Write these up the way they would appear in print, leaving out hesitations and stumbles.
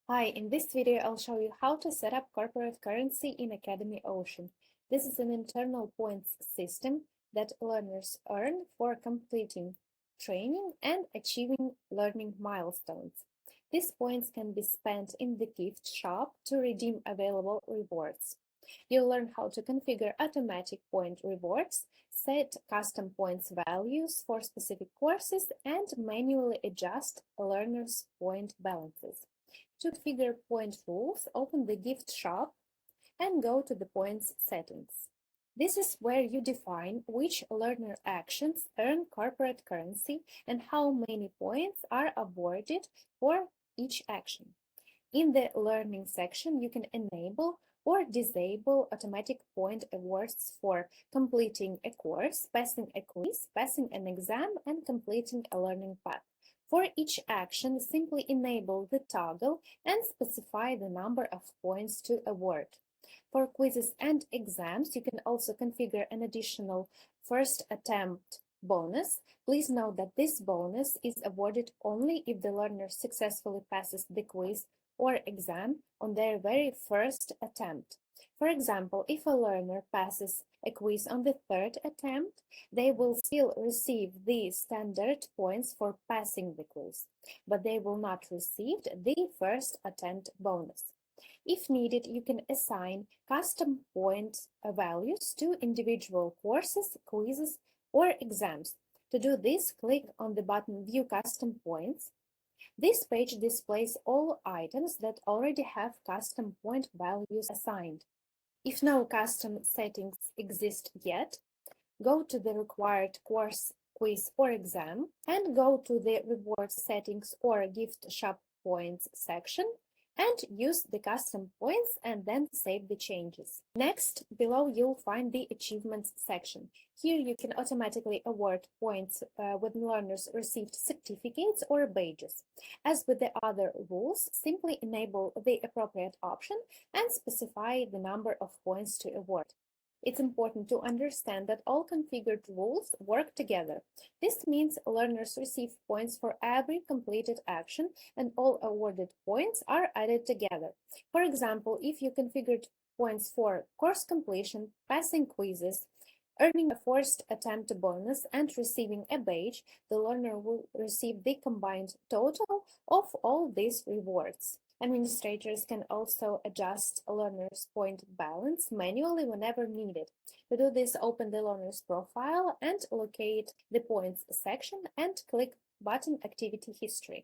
Hi, in this video I'll show you how to set up corporate currency in AcademyOcean. This is an internal points system that learners earn for completing training and achieving learning milestones. These points can be spent in the gift shop to redeem available rewards. You'll learn how to configure automatic point rewards, set custom points values for specific courses, and manually adjust learners' point balances. To configure point rules, open the gift shop and go to the points settings. This is where you define which learner actions earn corporate currency and how many points are awarded for each action. In the Learning section, you can enable or disable automatic point awards for completing a course, passing a quiz, passing an exam, and completing a learning path. For each action, simply enable the toggle and specify the number of points to award. For quizzes and exams, you can also configure an additional first attempt bonus. Please note that this bonus is awarded only if the learner successfully passes the quiz or exam on their very first attempt. For example, if a learner passes a quiz on the third attempt, they will still receive the standard points for passing the quiz, but they will not receive the first attempt bonus. If needed, you can assign custom point values to individual courses, quizzes, or exams. To do this, click on the button View Custom Points. This page displays all items that already have custom point values assigned. If no custom settings exist yet, go to the required course, quiz, or exam and go to the Reward Settings or Gift Shop Points section and use the custom points and then save the changes. Next, below you'll find the Achievements section. Here you can automatically award points when learners received certificates or badges. As with the other rules, simply enable the appropriate option and specify the number of points to award. It's important to understand that all configured rules work together. This means learners receive points for every completed action and all awarded points are added together. For example, if you configured points for course completion, passing quizzes, earning a first attempt bonus, and receiving a badge, the learner will receive the combined total of all these rewards. Administrators can also adjust a learner's point balance manually whenever needed. To do this, open the learner's profile and locate the points section and click button Activity History.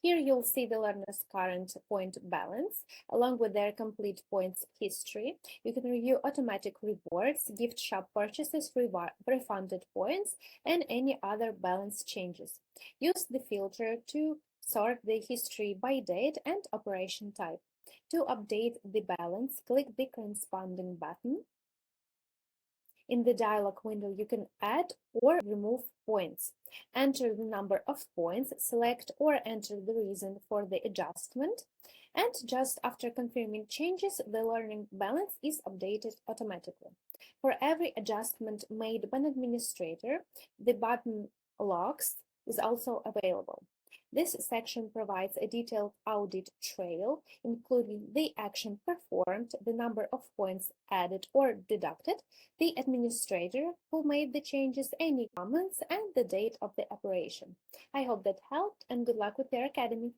Here you'll see the learner's current point balance along with their complete points history. You can review automatic rewards, gift shop purchases, refunded points, and any other balance changes. Use the filter to sort the history by date and operation type. To update the balance, click the corresponding button. In the dialog window, you can add or remove points. Enter the number of points, select or enter the reason for the adjustment, and just after confirming changes, the learning balance is updated automatically. For every adjustment made by an administrator, the button Logs is also available. This section provides a detailed audit trail, including the action performed, the number of points added or deducted, the administrator who made the changes, any comments, and the date of the operation. I hope that helped, and good luck with your academy.